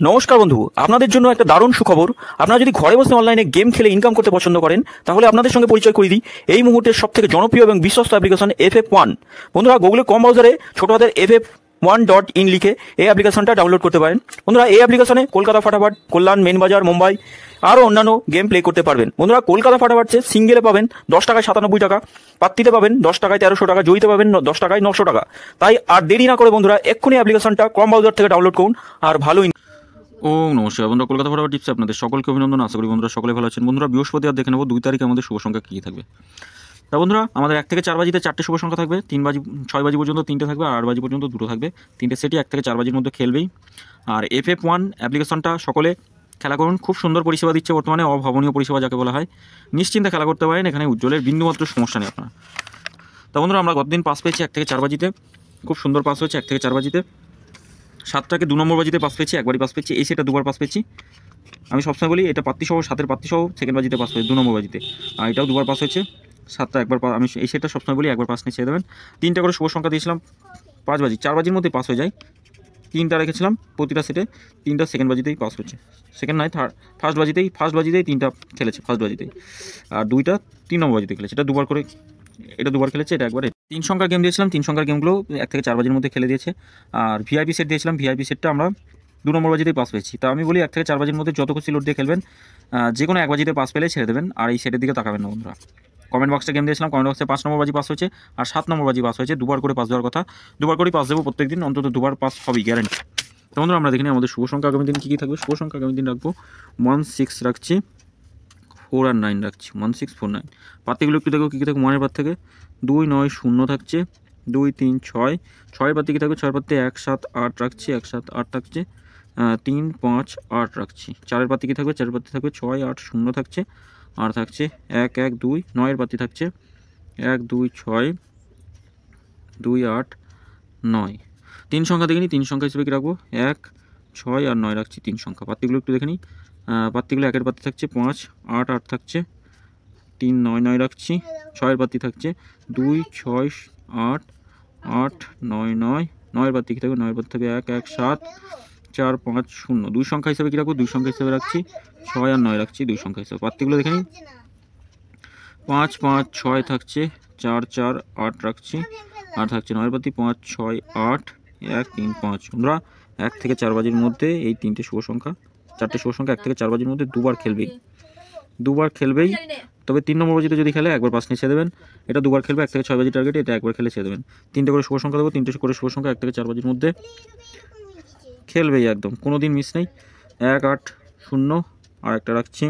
নমস্কার বন্ধু, আপনাদের জন্য একটা দারুণ সুখবর। আপনারা যদি ঘরে বসে অনলাইনে গেম খেলে ইনকাম করতে পছন্দ করেন, তাহলে আপনাদের সঙ্গে পরিচয় করে দিই এই মুহূর্তের সবথেকে জনপ্রিয় এবং বিশ্বস্ত অ্যাপ্লিকেশন FF1। বন্ধুরা, গুগলে কম ব্রাউজারে ছোট হাতের FF1.in লিখে এই অ্যাপ্লিকেশনটা ডাউনলোড করতে পারেন। বন্ধুরা, এই অ্যাপ্লিকেশনে কলকাতা ফাটাফাট, কল্যাণ, মেন বাজার, মুম্বাই আরও অন্যান্য গেম প্লে করতে পারবেন। বন্ধুরা, কলকাতা ফাটাফাট সিঙ্গেলে পাবেন 10 টাকায় 97 টাকা, পাত্তিতে পাবেন 10 টাকায় 1300 টাকা, জয়ীতে পাবেন 10 টাকায় 900 টাকা। তাই আর দেরি না করে বন্ধুরা এক্ষুনি অ্যাপ্লিকেশনটা ক্রম ব্রাউজার থেকে ডাউনলোড করুন আর ভালো। ও নমস্কার বন্ধুরা, কলকাতা ফাটাফাট টিপসে আপনাদের সকলকে অভিনন্দন। আশা করি বন্ধুরা সকলে ভালো আছেন। বন্ধুরা, বৃহস্পতি আর দেখে নেব 2 তারিখে আমাদের শুভ সংখ্যা কী থাকবে। তা বন্ধুরা, আমাদের 1 থেকে 4 বাজিতে 4টে শুভ সংখ্যা থাকবে, 3 বাজি 6 বাজি পর্যন্ত 3টে থাকবে, আর 8 বাজি পর্যন্ত 2টো থাকবে। 3টে সেটই 1 থেকে 4 বাজির মধ্যে খেলবেই। আর FF1 অ্যাপ্লিকেশনটা সকলে খেলা করুন। খুব সুন্দর পরিষেবা দিচ্ছে বর্তমানে, অভাবনীয় পরিষেবা যাকে বলা হয়। নিশ্চিন্তে খেলা করতে পারেন, এখানে উজ্জ্বলের বিন্দুমাত্র সমস্যা নেই আপনার। তা বন্ধুরা, আমরা গতদিন পাস পেয়েছি 1 থেকে 4 বাজিতে, খুব সুন্দর পাস হয়েছে 1 থেকে 4 বাজিতে। 7টাকে 2 নম্বর বাজিতে পাস পেয়েছি, একবারই পাস পেয়েছি। এই সেটটা 2বার পাস পেয়েছি। আমি সবসময় বলি এটা পাত্তিসহ, 7এর পাত্তিসহ সেকেন্ড বাজিতে পাস হয়েছে 2 নম্বর বাজিতে, আর এটাও 2বার পাস হয়েছে। 7টা একবার আমি এই সেটটা সবসময় বলি একবার পাস নিয়ে ছেড়ে দেবেন। 3টে করে শুভ সংখ্যা দিয়েছিলাম 5 বাজি, 4 বাজির মধ্যেই পাস হয়ে যায়। 3টা রেখেছিলাম প্রতিটা সেটে, 3টা সেকেন্ড বাজিতেই পাস হচ্ছে। সেকেন্ড নয়, ফার্স্ট বাজিতেই 3টা খেলেছে ফার্স্ট বাজিতেই, আর 2টা 3 নম্বর বাজিতে খেলেছে। এটা 2বার করে, এটা 2বার খেলেছে, এটা একবারে। 3 সংখ্যার গেম দিয়েছিলাম, 3 সংখ্যার গেমগুলো 1 থেকে 4 বাজির মধ্যে খেলে দিয়েছে। আর ভিআইপি সেট দিয়েছিলাম, ভিআইপি সেটটা আমরা 2 নম্বর বাজিতেই পাস পেয়েছি। তা আমি বলি 1 থেকে 4 বাজির মধ্যে যত খুশি লোড দিয়ে খেলবেন, যে কোনো 1 বাজিতে পাস পেলে ছেড়ে দেবেন, আর এই সেটের দিকে তাকাবেন না বন্ধুরা। কমেন্ট বক্সে গেম দিয়েছিলাম, কমেন্ট বক্সে 5 নম্বর বাজি পাস হয়েছে আর 7 নম্বর বাজি পাস হয়েছে। 2বার করে পাস দেওয়ার কথা, 2বার করেই পাস দেবো প্রত্যেকদিন, অন্তত 2বার পাস হবেই গ্যারান্টি। তো বন্ধুরা, আমরা দেখিনি আমাদের শুভ সংখ্যা আগামী দিন কী কী থাকবে। শুভ সংখ্যা আগামী দিন রাখবো 1, 6 রাখছি, 4 আর 9 রাখছি, 1, 6, 4, 9। পাত্তিগুলো একটু দেখো কী কী থাকবে। 1-এর পাত থেকে 2, 9, 0 থাকছে, 2, 3, 6। 6-এর পাত্তি কী থাকবে, 6-এর পাত্তি 1, 7, 8 রাখছি, 1, 7, 8 থাকছে, 3, 5, 8 রাখছি। 4-এর পাত্তি কী থাকবে, 4-এর পাত্তি থাকবে 6, 8, 0 থাকছে, আর থাকছে 1, 1, 2। 9-এর পাত্তি থাকছে 1, 2, 6, 2, 8, 9। 3 সংখ্যা দেখে নিই, 3 সংখ্যা হিসেবে কী রাখবো, 1, 6 আর 9 রাখছি 3 সংখ্যা। পাত্তিগুলো একটু দেখে নিই। পাত্তিগুলো 1-এর পাত্তি থাকছে 5, 8, 8 থাকছে, 3, 9, 9 রাখছি। 6-এর পাত্তি থাকছে 2, 6, 8, 8, 9, 9। 9-এর পাত্তি কী থাকবে, 9-এর পাত্তি থাকবে 1, 1, 7, 4, 5, 0। 2 সংখ্যা হিসেবে কী রাখবো, 2 সংখ্যা হিসেবে রাখছি 6 আর 9 রাখছি 2 সংখ্যা হিসেবে। পাত্তিগুলো দেখে নিই। 5, 5, 6 থাকছে, 4, 4, 8 রাখছি, আর থাকছে 9-এর পাত্তি 5, 6, 8, 1, 3, 5। বন্ধুরা, 1 থেকে 4 বাজির মধ্যে এই 3টে শুভ সংখ্যা, 4টে শুভ সংখ্যা 1 থেকে 4 বাজির মধ্যে 2বার খেলবেই, 2বার খেলবেই। তবে 3 নম্বর বাজিতে যদি খেলে একবার পাস নিয়ে ছেড়ে দেবেন। এটা 2বার খেলবে, 1 থেকে 6 বাজি টার্গেটে, এটা একবার খেলে ছেড়ে দেবেন। 3টে করে শুভ সংখ্যা দেবো, 3টে করে শুভ সংখ্যা 1 থেকে 4 বাজির মধ্যে খেলবেই একদম, কোনো দিন মিস নেই। 1, 8, 0 আর একটা রাখছি,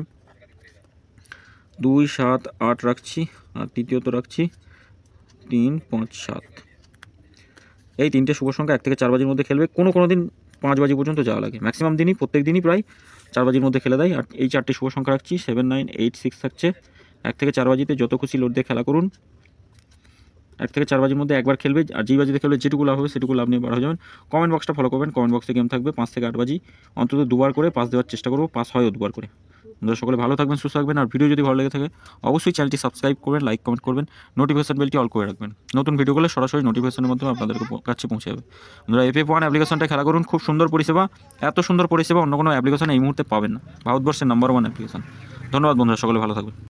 2, 7, 8 রাখছি, আর তৃতীয়ত রাখছি 3, 5, 7। এই 3টে শুভ সংখ্যা 1 থেকে 4 বাজির মধ্যে খেলবে। কোনো দিন 5 বাজি পর্যন্ত যাওয়া লাগে, ম্যাক্সিমাম দিনই প্রত্যেক দিনই প্রায় 4 বাজির মধ্যে খেলে দেয়। আর এই 4টে শুভ সংখ্যা রাখছি 7, 9, 8, 6 থাকছে। 1 থেকে 4 বাজিতে যত খুশি লোড দিয়ে খেলা করুন। 1 থেকে 4 বাজির মধ্যে একবার খেলবে, আর যেই বাজিতে খেলবে যেটুকু লাভ হবে সেটুকু লাভ নিয়ে বার হয়ে যাবেন। কমেন্ট বক্সটা ফলো করবেন, কমেন্ট বক্সে গেম থাকবে 5 থেকে 8 বাজি, অন্তত 2বার করে পাস দেওয়ার চেষ্টা করবো, পাস হয়ও 2বার করে। আপনারা সকলে ভালো থাকবেন, সুস্থ থাকবেন। আর ভিডিও যদি ভালো লেগে থাকে অবশ্যই চ্যানেলটি সাবস্ক্রাইব করবেন, লাইক কমেন্ট করবেন, নোটিফিকেশন বেলটি অল করে রাখবেন। নতুন ভিডিওগুলো সরাসরি নোটিফিকেশনের মাধ্যমে আপনাদের কাছে পৌঁছে যাবে। আপনারা FF1 অ্যাপ্লিকেশনটা খেলা করুন, খুব সুন্দর পরিষেবা। এত সুন্দর পরিষেবা অন্য কোনো অ্যাপ্লিকেশন এই মুহূর্তে পাবেন না। ভারতবর্ষের নাম্বার 1 অ্যাপ্লিকেশন। ধন্যবাদ বন্ধুরা, সকলে ভালো থাকবেন।